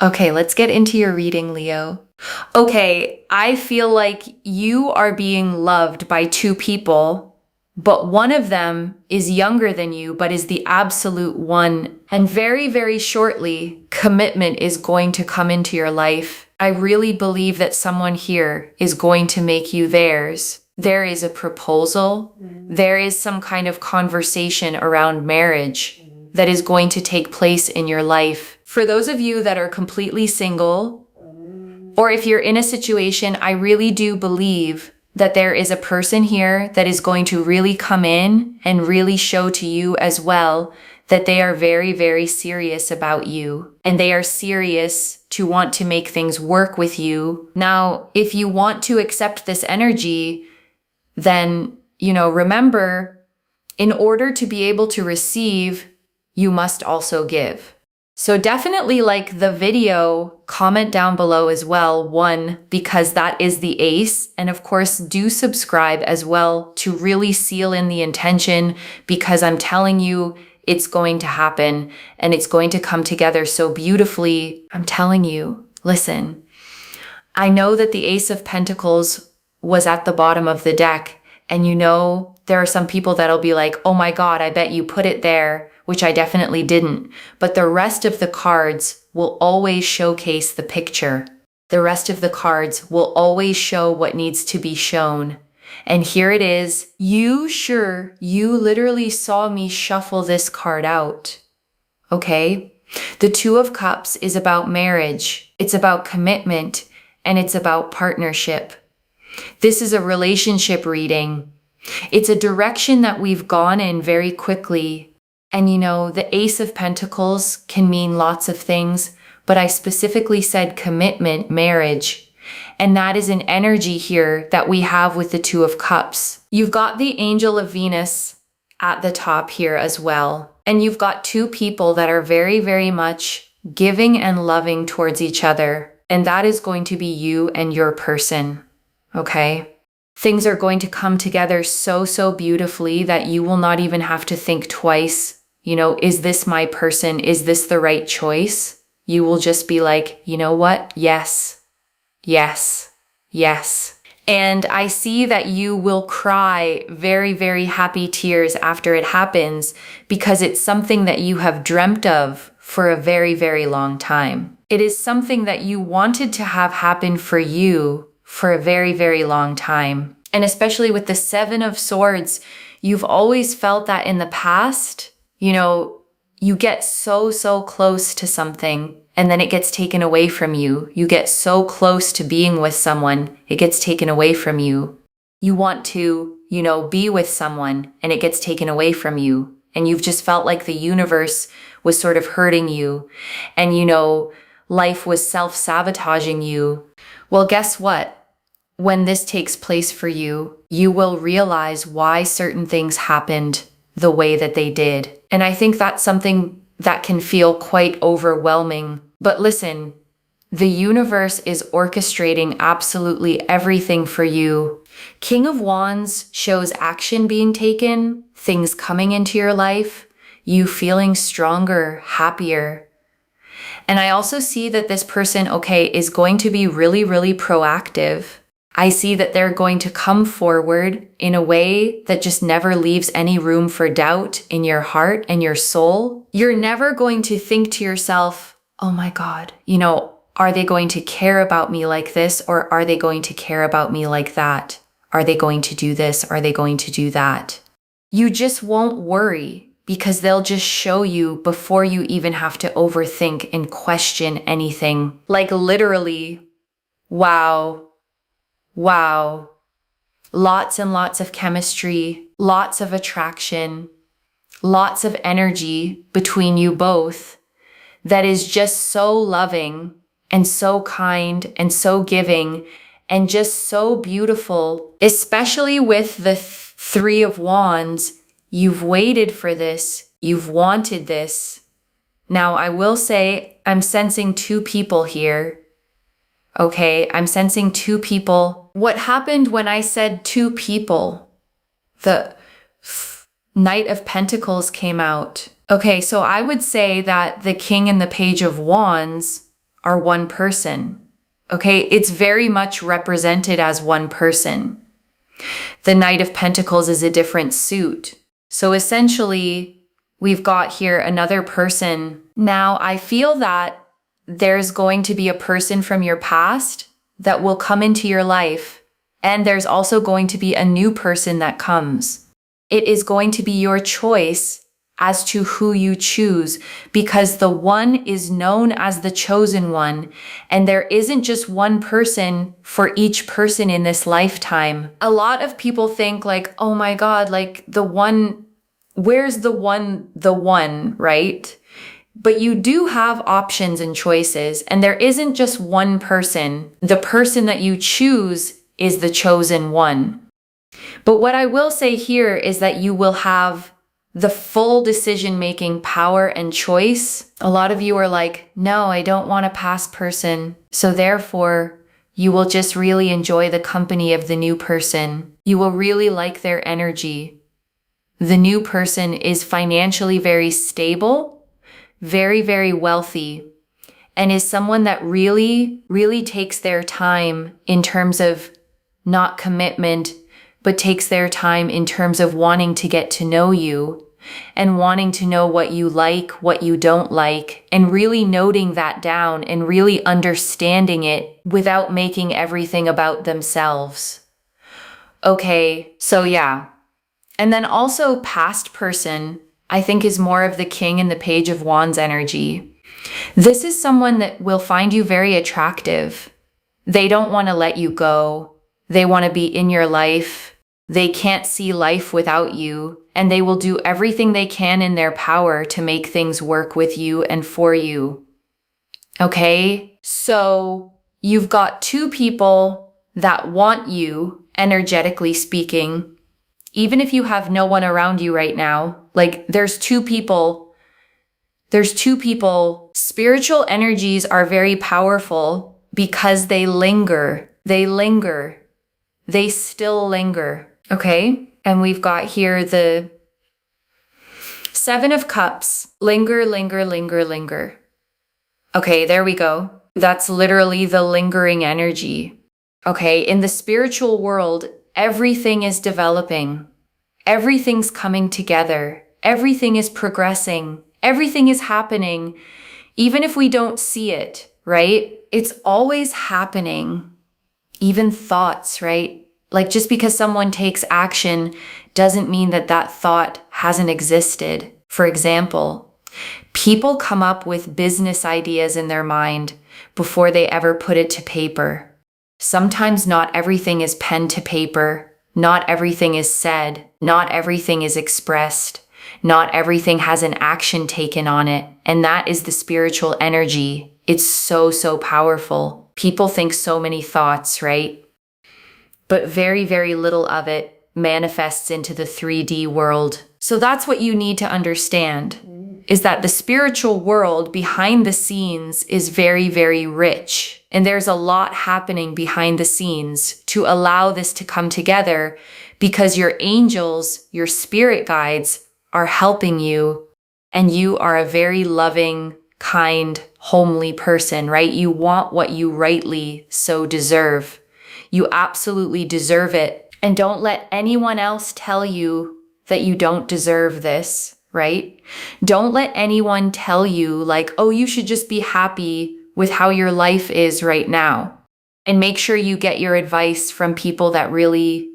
Okay, let's get into your reading, Leo. Okay, I feel like you are being loved by two people, but one of them is younger than you, but is the absolute one. And very, very shortly, commitment is going to come into your life. I really believe that someone here is going to make you theirs. There is a proposal. There is some kind of conversation around marriage that is going to take place in your life. For those of you that are completely single, or if you're in a situation, I really do believe that there is a person here that is going to really come in and really show to you as well that they are very, very serious about you. And they are serious to want to make things work with you. Now, if you want to accept this energy, then, remember, in order to be able to receive, you must also give. So definitely like the video, comment down below as well, one, because that is the ace. And of course, do subscribe as well to really seal in the intention, because I'm telling you, it's going to happen and it's going to come together so beautifully. I'm telling you, listen, I know that the Ace of Pentacles was at the bottom of the deck. And there are some people that'll be like, oh my God, I bet you put it there, which I definitely didn't. But the rest of the cards will always showcase the picture. The rest of the cards will always show what needs to be shown. And here it is. You literally saw me shuffle this card out. Okay? The Two of Cups is about marriage. It's about commitment, and it's about partnership. This is a relationship reading. It's a direction that we've gone in very quickly. And the Ace of Pentacles can mean lots of things, but I specifically said commitment, marriage. And that is an energy here that we have with the Two of Cups. You've got the Angel of Venus at the top here as well. And you've got two people that are very, very much giving and loving towards each other. And that is going to be you and your person. Okay? Things are going to come together so, so beautifully that you will not even have to think twice. Is this my person? Is this the right choice? You will just be like, you know what? Yes, yes, yes. And I see that you will cry very, very happy tears after it happens, because it's something that you have dreamt of for a very, very long time. It is something that you wanted to have happen for you for a very, very long time. And especially with the Seven of Swords, you've always felt that in the past, you get so, so close to something and then it gets taken away from you. You get so close to being with someone, it gets taken away from you. You want to, be with someone and it gets taken away from you. And you've just felt like the universe was sort of hurting you. And, life was self-sabotaging you. Well, guess what? When this takes place for you, you will realize why certain things happened the way that they did. And I think that's something that can feel quite overwhelming. But listen, the universe is orchestrating absolutely everything for you. King of Wands shows action being taken, things coming into your life, you feeling stronger, happier. And I also see that this person, is going to be really, really proactive. I see that they're going to come forward in a way that just never leaves any room for doubt in your heart and your soul. You're never going to think to yourself, oh my God, are they going to care about me like this? Or are they going to care about me like that? Are they going to do this? Are they going to do that? You just won't worry, because they'll just show you before you even have to overthink and question anything. Like literally, wow. Wow. Lots and lots of chemistry, lots of attraction, lots of energy between you both that is just so loving and so kind and so giving and just so beautiful, especially with the Three of Wands. You've waited for this. You've wanted this. Now, I will say I'm sensing two people here. Okay, I'm sensing two people. What happened when I said two people? The Knight of Pentacles came out. Okay, so I would say that the King and the Page of Wands are one person. Okay, it's very much represented as one person. The Knight of Pentacles is a different suit. So essentially, we've got here another person. Now, I feel that there's going to be a person from your past that will come into your life, and there's also going to be a new person that comes. It is going to be your choice as to who you choose, because the one is known as the chosen one, and there isn't just one person for each person in this lifetime. A lot of people think like, oh my God, like the one, where's the one, right? But you do have options and choices, and there isn't just one person. The person that you choose is the chosen one. But what I will say here is that you will have the full decision-making power and choice. A lot of you are like, no, I don't want a past person. So therefore, you will just really enjoy the company of the new person. You will really like their energy. The new person is financially very stable, very, very wealthy, and is someone that really, really takes their time in terms of not commitment, but takes their time in terms of wanting to get to know you and wanting to know what you like, what you don't like, and really noting that down and really understanding it without making everything about themselves. Okay, so yeah. And then also past person, I think is more of the King and the Page of Wands energy. This is someone that will find you very attractive. They don't want to let you go. They want to be in your life. They can't see life without you, and they will do everything they can in their power to make things work with you and for you. Okay? So you've got two people that want you, energetically speaking, even if you have no one around you right now. Like there's two people. Spiritual energies are very powerful because they linger. They still linger. Okay, and we've got here the Seven of Cups. Linger. Okay, there we go. That's literally the lingering energy. Okay, in the spiritual world, everything is developing. Everything's coming together. Everything is progressing. Everything is happening, even if we don't see it, right? It's always happening. Even thoughts, right? Like just because someone takes action doesn't mean that that thought hasn't existed. For example, people come up with business ideas in their mind before they ever put it to paper. Sometimes not everything is pen to paper. Not everything is said. Not everything is expressed. Not everything has an action taken on it. And that is the spiritual energy. It's so, so powerful. People think so many thoughts, right? But very, very little of it manifests into the 3D world. So that's what you need to understand, is that the spiritual world behind the scenes is very, very rich. And there's a lot happening behind the scenes to allow this to come together, because your angels, your spirit guides are helping you, and you are a very loving, kind, homely person, right? You want what you rightly so deserve. You absolutely deserve it. And don't let anyone else tell you that you don't deserve this, right? Don't let anyone tell you like, oh, you should just be happy with how your life is right now. And make sure you get your advice from people that really,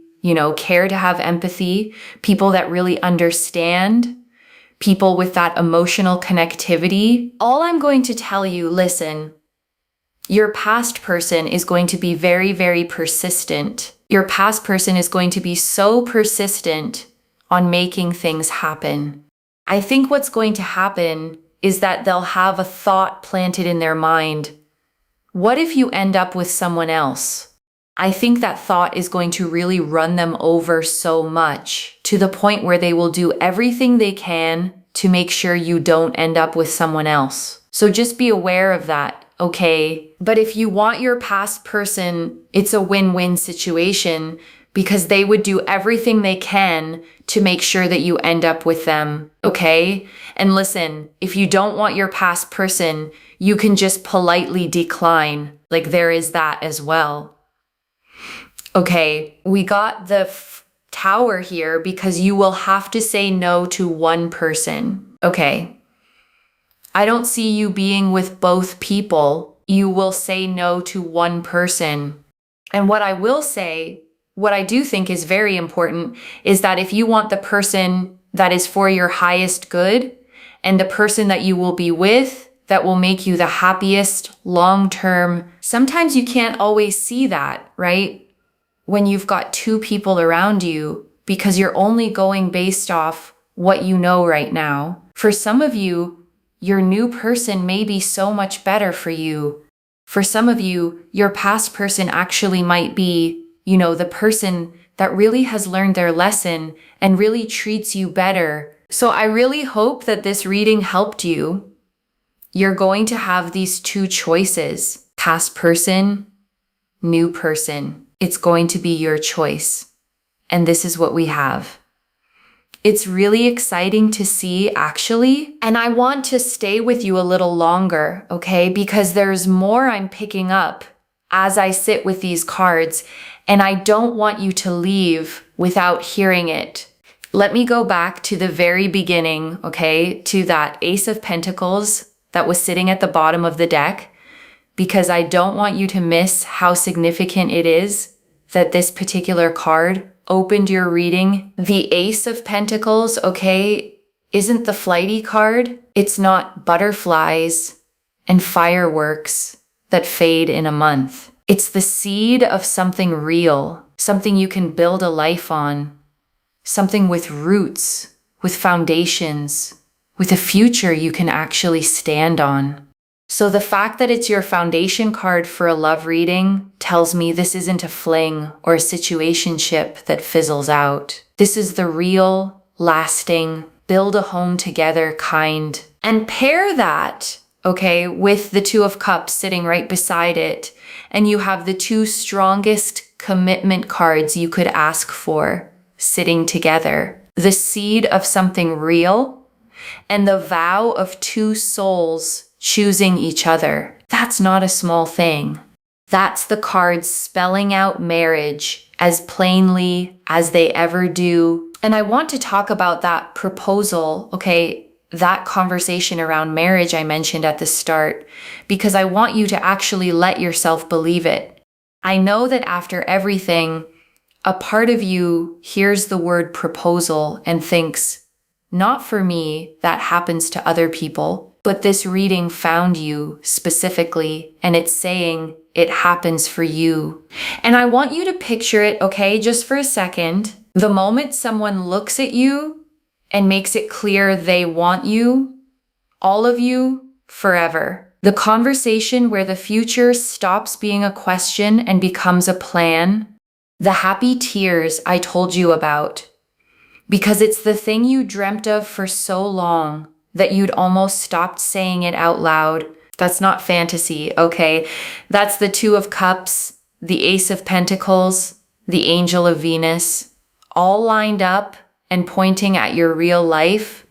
care to have empathy, people that really understand, people with that emotional connectivity. All I'm going to tell you, listen, your past person is going to be very, very persistent. Your past person is going to be so persistent on making things happen. I think what's going to happen is that they'll have a thought planted in their mind. What if you end up with someone else? I think that thought is going to really run them over so much, to the point where they will do everything they can to make sure you don't end up with someone else. So just be aware of that. Okay, but if you want your past person, it's a win-win situation, because they would do everything they can to make sure that you end up with them, okay? And listen, if you don't want your past person, you can just politely decline. Like, there is that as well. Okay, we got the Tower here because you will have to say no to one person. Okay, I don't see you being with both people. You will say no to one person. And what I will say, what I do think is very important, is that if you want the person that is for your highest good and the person that you will be with that will make you the happiest long term, sometimes you can't always see that, right? When you've got two people around you, because you're only going based off what you know right now. For some of you, your new person may be so much better for you. For some of you, your past person actually might be, the person that really has learned their lesson and really treats you better. So I really hope that this reading helped you. You're going to have these two choices: past person, new person. It's going to be your choice. And this is what we have. It's really exciting to see, actually. And I want to stay with you a little longer, okay? Because there's more I'm picking up as I sit with these cards, and I don't want you to leave without hearing it. Let me go back to the very beginning, okay? To that Ace of Pentacles that was sitting at the bottom of the deck, because I don't want you to miss how significant it is that this particular card opened your reading. The Ace of Pentacles, okay, isn't the flighty card. It's not butterflies and fireworks that fade in a month. It's the seed of something real, something you can build a life on, something with roots, with foundations, with a future you can actually stand on. So the fact that it's your foundation card for a love reading tells me this isn't a fling or a situationship that fizzles out. This is the real, lasting, build a home together kind. And pair that, okay, with the Two of Cups sitting right beside it, and you have the two strongest commitment cards you could ask for sitting together. The seed of something real and the vow of two souls choosing each other. That's not a small thing. That's the cards spelling out marriage as plainly as they ever do. And I want to talk about that proposal, okay, that conversation around marriage I mentioned at the start, because I want you to actually let yourself believe it. I know that after everything, a part of you hears the word proposal and thinks, not for me, that happens to other people. But this reading found you specifically, and it's saying it happens for you. And I want you to picture it, okay, just for a second. The moment someone looks at you and makes it clear they want you, all of you, forever. The conversation where the future stops being a question and becomes a plan. The happy tears I told you about. Because it's the thing you dreamt of for so long that you'd almost stopped saying it out loud. That's not fantasy, okay? That's the Two of Cups, the Ace of Pentacles, the Angel of Venus, all lined up and pointing at your real life.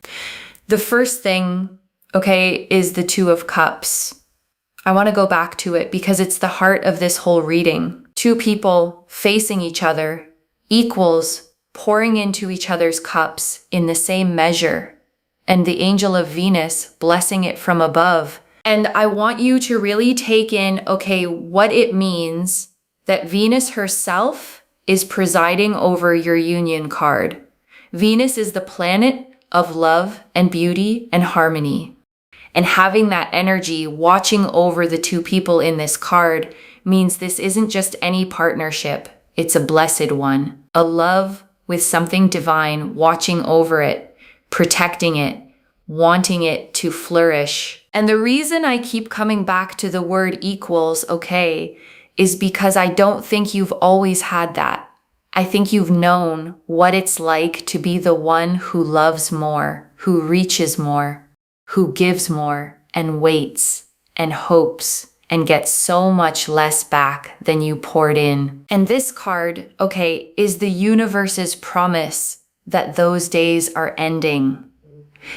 The first thing, okay, is the Two of Cups. I want to go back to it because it's the heart of this whole reading. Two people facing each other, equals pouring into each other's cups in the same measure. And the Angel of Venus blessing it from above. And I want you to really take in, okay, what it means that Venus herself is presiding over your union card. Venus is the planet of love and beauty and harmony. And having that energy watching over the two people in this card means this isn't just any partnership. It's a blessed one. A love with something divine watching over it, protecting it, wanting it to flourish. And the reason I keep coming back to the word equals, okay, is because I don't think you've always had that. I think you've known what it's like to be the one who loves more, who reaches more, who gives more, and waits, and hopes, and get so much less back than you poured in. And this card, okay, is the universe's promise that those days are ending,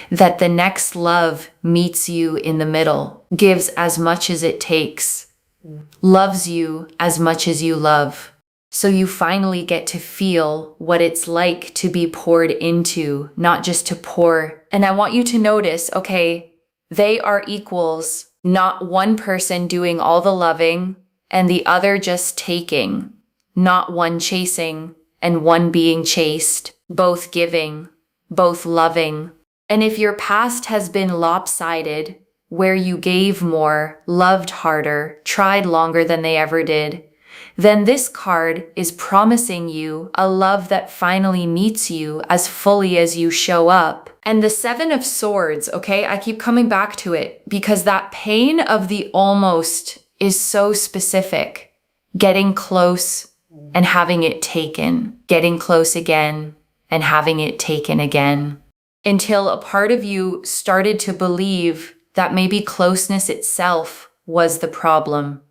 that the next love meets you in the middle, gives as much as it takes, loves you as much as you love. So you finally get to feel what it's like to be poured into, not just to pour. And I want you to notice, okay, they are equals, not one person doing all the loving and the other just taking, not one chasing and one being chased, both giving, both loving. And if your past has been lopsided, where you gave more, loved harder, tried longer than they ever did, then this card is promising you a love that finally meets you as fully as you show up. And the Seven of Swords, okay, I keep coming back to it because that pain of the almost is so specific. Getting close and having it taken, getting close again and having it taken again, until a part of you started to believe that maybe closeness itself was the problem,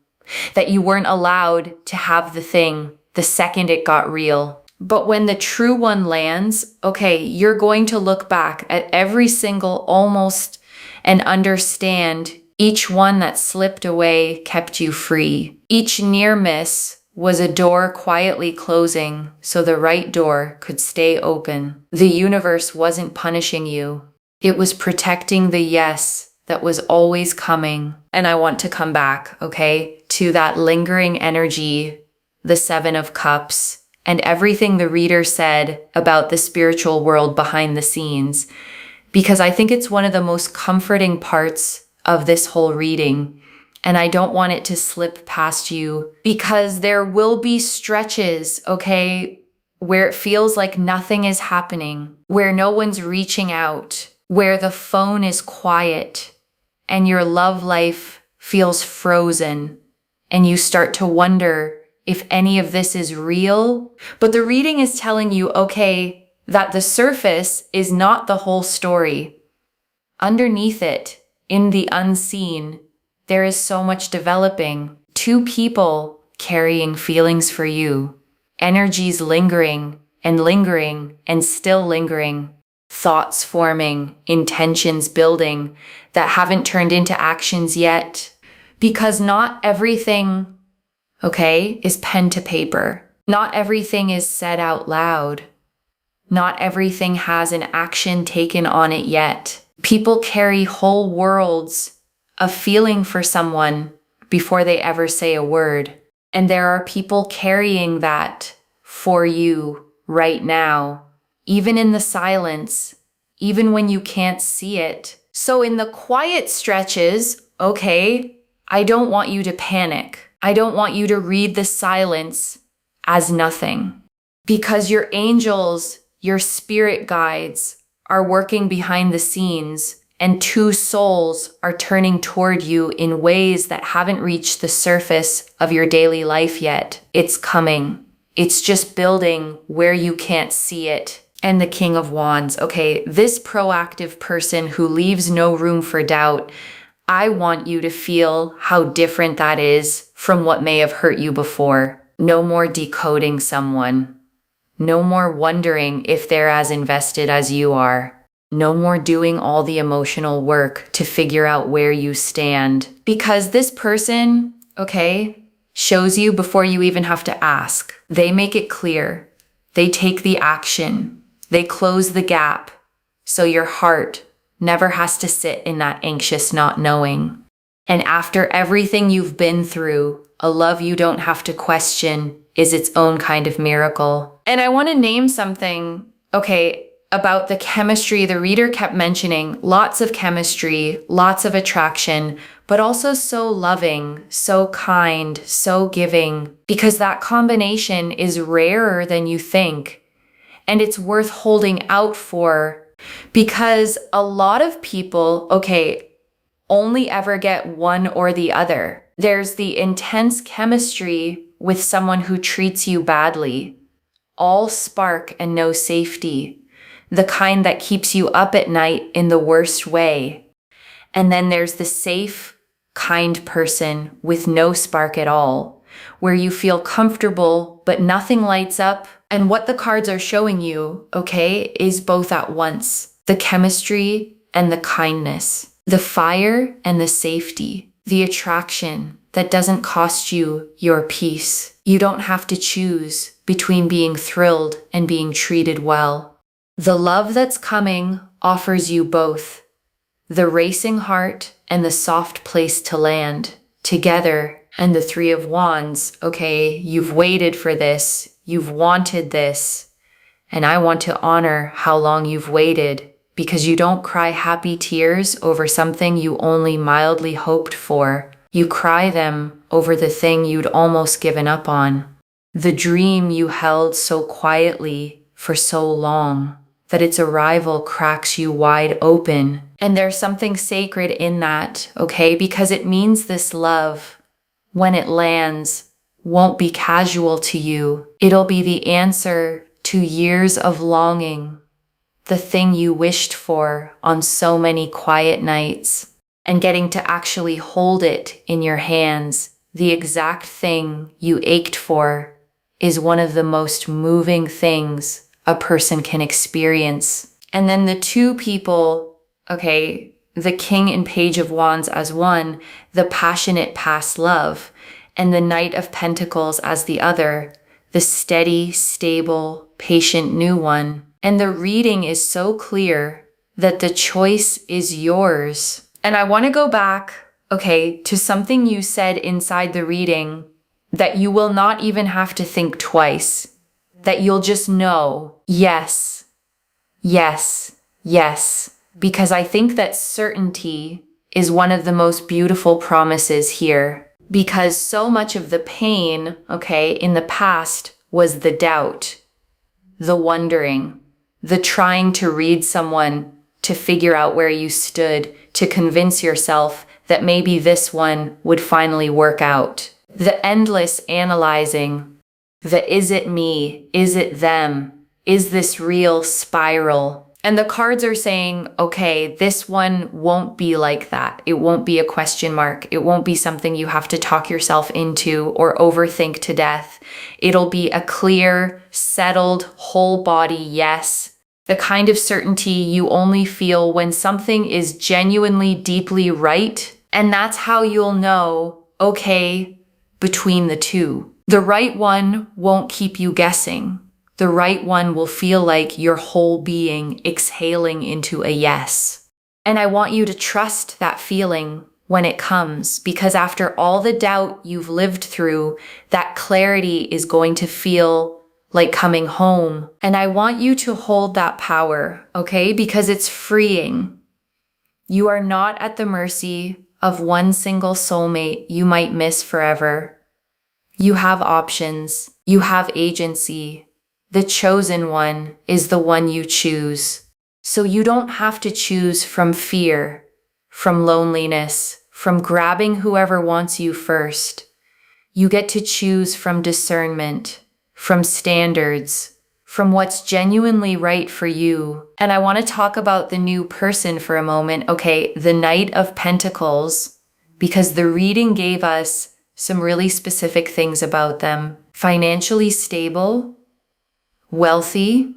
that you weren't allowed to have the thing the second it got real. But when the true one lands, okay, you're going to look back at every single almost and understand each one that slipped away kept you free. Each near miss was a door quietly closing so the right door could stay open. The universe wasn't punishing you. It was protecting the yes that was always coming. And I want to come back, okay, to that lingering energy, the Seven of Cups, and everything the reader said about the spiritual world behind the scenes, because I think it's one of the most comforting parts of this whole reading. And I don't want it to slip past you because there will be stretches, okay, where it feels like nothing is happening, where no one's reaching out, where the phone is quiet and your love life feels frozen and you start to wonder if any of this is real. But the reading is telling you, okay, that the surface is not the whole story. Underneath it, in the unseen, there is so much developing. Two people carrying feelings for you, energies lingering and still lingering, thoughts forming, intentions building that haven't turned into actions yet. Because not everything, okay, is pen to paper. Not everything is said out loud. Not everything has an action taken on it yet. People carry whole worlds of feeling for someone before they ever say a word. And there are people carrying that for you right now, even in the silence, even when you can't see it. So in the quiet stretches, okay, I don't want you to panic. I don't want you to read the silence as nothing, because your angels, your spirit guides are working behind the scenes, and two souls are turning toward you in ways that haven't reached the surface of your daily life yet. It's coming. It's just building where you can't see it. And the King of Wands, okay, this proactive person who leaves no room for doubt, I want you to feel how different that is from what may have hurt you before. No more decoding someone. No more wondering if they're as invested as you are. No more doing all the emotional work to figure out where you stand. Because this person, okay, shows you before you even have to ask. They make it clear. They take the action. They close the gap. So your heart never has to sit in that anxious not knowing. And after everything you've been through, a love you don't have to question is its own kind of miracle. And I want to name something, okay, about the chemistry. The reader kept mentioning lots of chemistry, lots of attraction, but also so loving, so kind, so giving, because that combination is rarer than you think. And it's worth holding out for, because a lot of people, okay, only ever get one or the other. There's the intense chemistry with someone who treats you badly, all spark and no safety, the kind that keeps you up at night in the worst way. And then there's the safe, kind person with no spark at all, where you feel comfortable but nothing lights up. And what the cards are showing you, okay, is both at once. The chemistry and the kindness, the fire and the safety, the attraction that doesn't cost you your peace. You don't have to choose between being thrilled and being treated well. The love that's coming offers you both, the racing heart and the soft place to land together. And the Three of Wands, okay, you've waited for this, you've wanted this, and I want to honor how long you've waited, because you don't cry happy tears over something you only mildly hoped for. You cry them over the thing you'd almost given up on, the dream you held so quietly for so long that its arrival cracks you wide open. And there's something sacred in that, okay? Because it means this love, when it lands, won't be casual to you. It'll be the answer to years of longing, the thing you wished for on so many quiet nights. And getting to actually hold it in your hands, the exact thing you ached for, is one of the most moving things a person can experience. And then the two people, okay, the King and Page of Wands as one, the passionate past love, and the Knight of Pentacles as the other, the steady, stable, patient new one. And the reading is so clear that the choice is yours. And I want to go back, okay, to something you said inside the reading, that you will not even have to think twice, that you'll just know, yes, yes, yes. Because I think that certainty is one of the most beautiful promises here. Because so much of the pain, okay, in the past was the doubt, the wondering, the trying to read someone to figure out where you stood, to convince yourself that maybe this one would finally work out. The endless analyzing, the is it me, is it them, is this real spiral. And the cards are saying, okay, this one won't be like that. It won't be a question mark. It won't be something you have to talk yourself into or overthink to death. It'll be a clear, settled, whole body yes. The kind of certainty you only feel when something is genuinely deeply right. And that's how you'll know, okay, between the two. The right one won't keep you guessing. The right one will feel like your whole being exhaling into a yes. And I want you to trust that feeling when it comes, because after all the doubt you've lived through, that clarity is going to feel like coming home. And I want you to hold that power, okay? Because it's freeing. You are not at the mercy of one single soulmate you might miss forever. You have options. You have agency. The chosen one is the one you choose. So you don't have to choose from fear, from loneliness, from grabbing whoever wants you first. You get to choose from discernment, from standards, from what's genuinely right for you. And I want to talk about the new person for a moment. Okay, the Knight of Pentacles, because the reading gave us some really specific things about them. Financially stable, wealthy,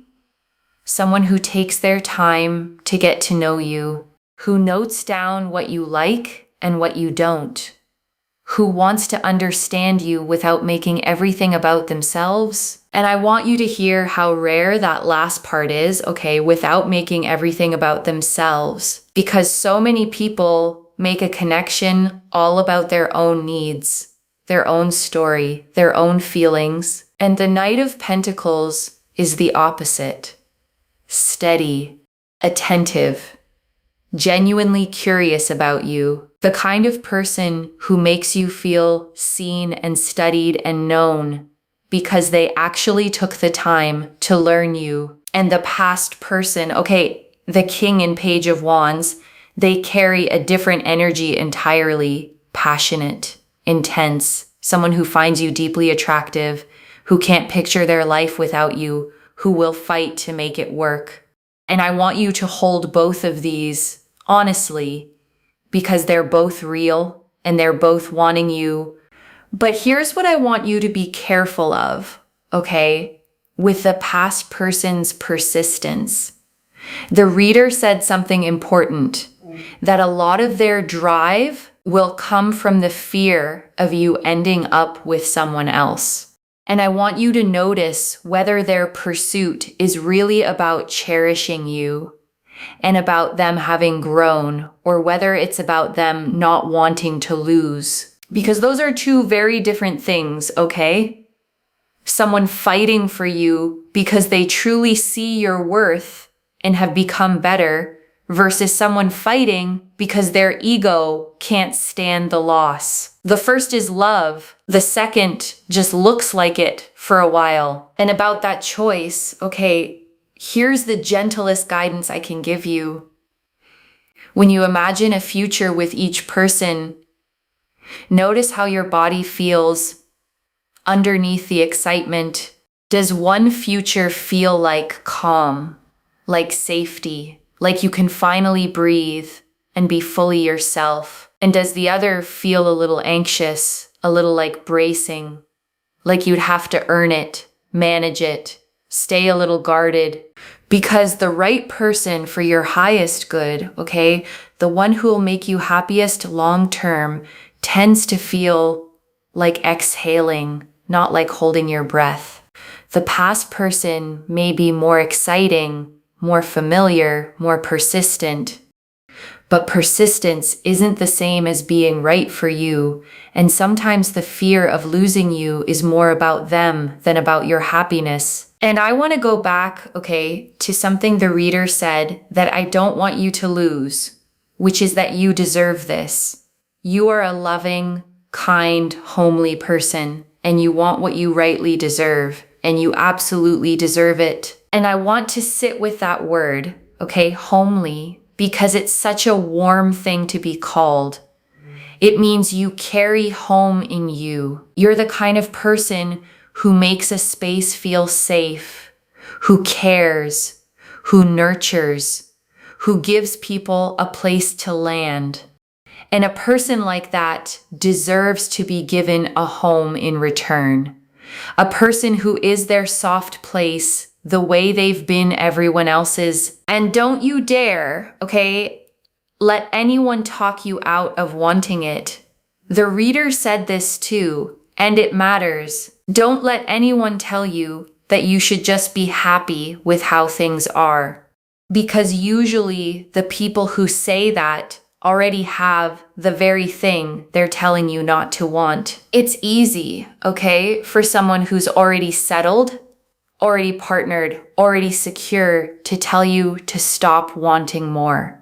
someone who takes their time to get to know you, who notes down what you like and what you don't, who wants to understand you without making everything about themselves. And I want you to hear how rare that last part is, okay, without making everything about themselves, because so many people make a connection all about their own needs, their own story, their own feelings. And the Knight of Pentacles is the opposite. Steady, attentive, genuinely curious about you, the kind of person who makes you feel seen and studied and known because they actually took the time to learn you. And the past person, okay, the King and Page of Wands, they carry a different energy entirely, passionate, intense, someone who finds you deeply attractive, who can't picture their life without you, who will fight to make it work. And I want you to hold both of these honestly, because they're both real and they're both wanting you. But here's what I want you to be careful of, okay? With the past person's persistence. The reader said something important, that a lot of their drive will come from the fear of you ending up with someone else. And I want you to notice whether their pursuit is really about cherishing you and about them having grown, or whether it's about them not wanting to lose. Because those are two very different things, okay? Someone fighting for you because they truly see your worth and have become better, versus someone fighting because their ego can't stand the loss. The first is love. The second just looks like it for a while. And about that choice, okay, here's the gentlest guidance I can give you. When you imagine a future with each person, notice how your body feels underneath the excitement. Does one future feel like calm, like safety, like you can finally breathe and be fully yourself? And does the other feel a little anxious, a little like bracing, like you'd have to earn it, manage it, stay a little guarded? Because the right person for your highest good, okay, the one who will make you happiest long term, tends to feel like exhaling, not like holding your breath. The past person may be more exciting, more familiar, more persistent. But persistence isn't the same as being right for you, and sometimes the fear of losing you is more about them than about your happiness. And I want to go back, okay, to something the reader said that I don't want you to lose, which is that you deserve this. You are a loving, kind, homely person, and you want what you rightly deserve, and you absolutely deserve it. And I want to sit with that word, okay, homely, because it's such a warm thing to be called. It means you carry home in you. You're the kind of person who makes a space feel safe, who cares, who nurtures, who gives people a place to land. And a person like that deserves to be given a home in return. A person who is their soft place the way they've been everyone else's. And don't you dare, okay, let anyone talk you out of wanting it. The reader said this too, and it matters. Don't let anyone tell you that you should just be happy with how things are. Because usually the people who say that already have the very thing they're telling you not to want. It's easy, okay, for someone who's already settled, already partnered, already secure to tell you to stop wanting more.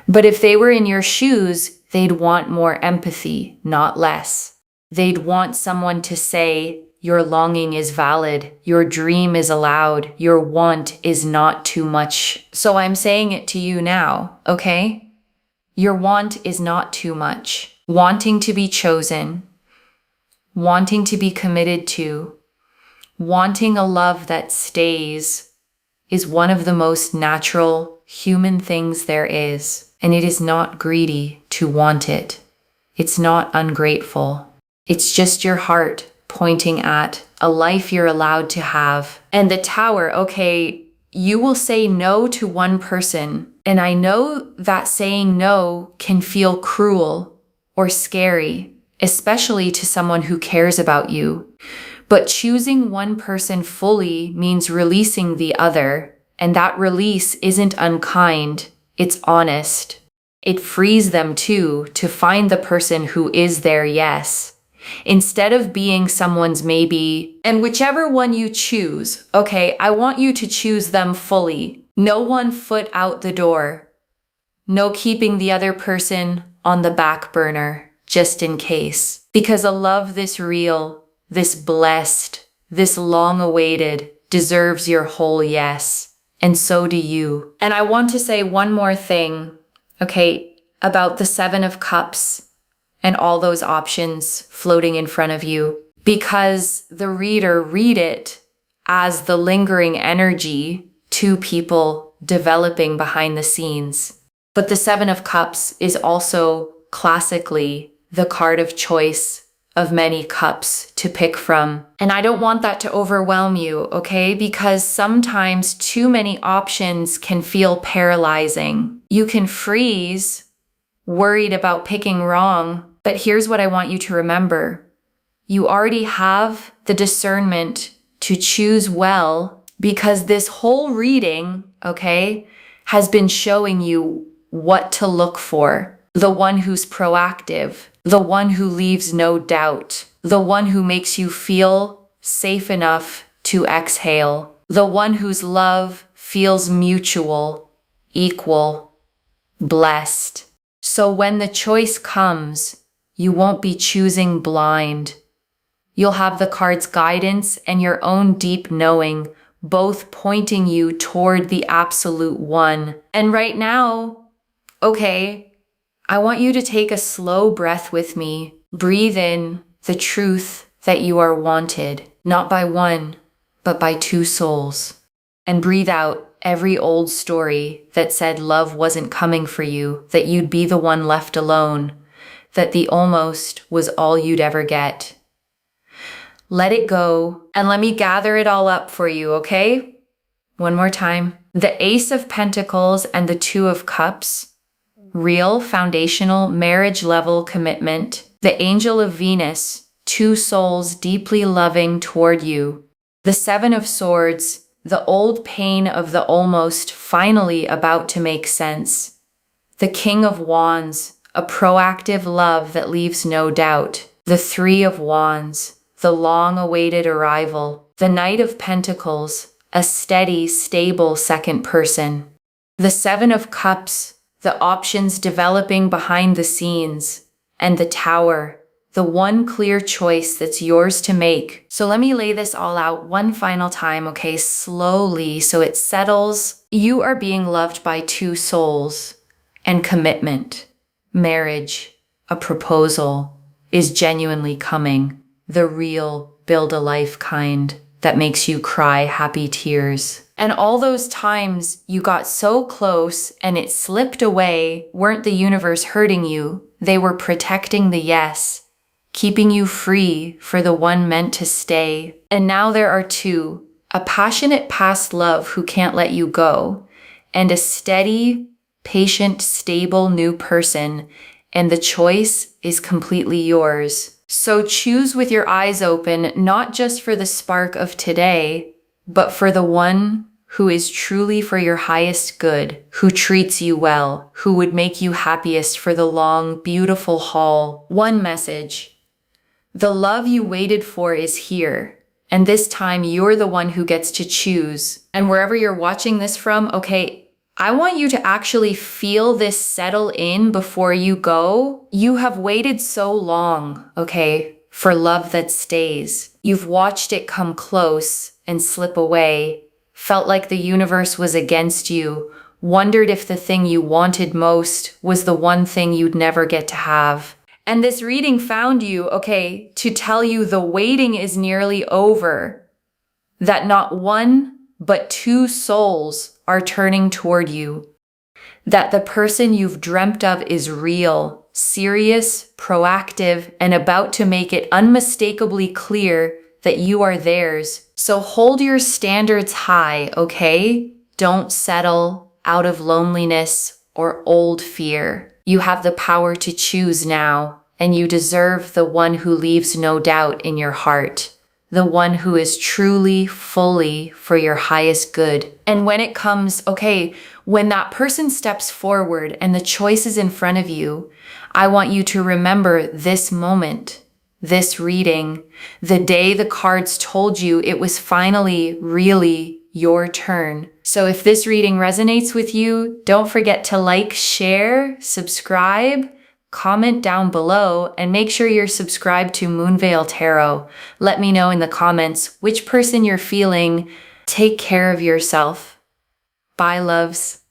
But if they were in your shoes, they'd want more empathy, not less. They'd want someone to say, your longing is valid, your dream is allowed, your want is not too much. So I'm saying it to you now, okay? Your want is not too much. Wanting to be chosen, wanting to be committed to, wanting a love that stays is one of the most natural human things there is. And it is not greedy to want it. It's not ungrateful. It's just your heart pointing at a life you're allowed to have. And the Tower, okay, you will say no to one person. And I know that saying no can feel cruel or scary, especially to someone who cares about you. But choosing one person fully means releasing the other, and that release isn't unkind, it's honest. It frees them too to find the person who is their yes, instead of being someone's maybe. And whichever one you choose, okay, I want you to choose them fully. No one foot out the door. No keeping the other person on the back burner, just in case. Because a love this real, this blessed, this long-awaited, deserves your whole yes. And so do you. And I want to say one more thing, okay, about the 7 of Cups and all those options floating in front of you. Because the reader read it as the lingering energy, 2 people developing behind the scenes. But the 7 of Cups is also classically the card of choice of many cups to pick from. And I don't want that to overwhelm you, okay? Because sometimes too many options can feel paralyzing. You can freeze, worried about picking wrong. But here's what I want you to remember. You already have the discernment to choose well, because this whole reading, okay, has been showing you what to look for. The one who's proactive, the one who leaves no doubt, the one who makes you feel safe enough to exhale, the one whose love feels mutual, equal, blessed. So when the choice comes, you won't be choosing blind. You'll have the card's guidance and your own deep knowing, both pointing you toward the absolute one. And right now, okay, I want you to take a slow breath with me. Breathe in the truth that you are wanted, not by one, but by two souls. And breathe out every old story that said love wasn't coming for you, that you'd be the one left alone, that the almost was all you'd ever get. Let it go, and let me gather it all up for you, okay? One more time. The Ace of Pentacles and the Two of Cups, real, foundational, marriage-level commitment. The Angel of Venus, two souls deeply loving toward you. The Seven of Swords, the old pain of the almost finally about to make sense. The King of Wands, a proactive love that leaves no doubt. The Three of Wands, the long-awaited arrival. The Knight of Pentacles, a steady, stable second person. The Seven of Cups, the options developing behind the scenes. And the Tower, the one clear choice that's yours to make. So let me lay this all out one final time, okay, slowly, so it settles. You are being loved by two souls, and commitment, marriage, a proposal, is genuinely coming. The real build-a-life kind that makes you cry happy tears. And all those times you got so close and it slipped away weren't the universe hurting you. They were protecting the yes, keeping you free for the one meant to stay. And now there are two, a passionate past love who can't let you go, and a steady, patient, stable new person, and the choice is completely yours. So choose with your eyes open, not just for the spark of today, but for the one who is truly for your highest good, who treats you well, who would make you happiest for the long, beautiful haul. One message. The love you waited for is here. And this time you're the one who gets to choose. And wherever you're watching this from, okay, I want you to actually feel this settle in before you go. You have waited so long, okay, for love that stays. You've watched it come close and slip away, felt like the universe was against you, wondered if the thing you wanted most was the one thing you'd never get to have. And this reading found you, okay, to tell you the waiting is nearly over, that not one, but two souls are turning toward you, that the person you've dreamt of is real, serious, proactive, and about to make it unmistakably clear that you are theirs. So hold your standards high, okay? Don't settle out of loneliness or old fear. You have the power to choose now, and you deserve the one who leaves no doubt in your heart. The one who is truly, fully for your highest good. And when it comes, okay, when that person steps forward and the choice is in front of you, I want you to remember this moment, this reading, the day the cards told you it was finally really your turn. So if this reading resonates with you, don't forget to like, share, subscribe, comment down below, and make sure you're subscribed to Moonveil Tarot. Let me know in the comments which person you're feeling. Take care of yourself. Bye, loves.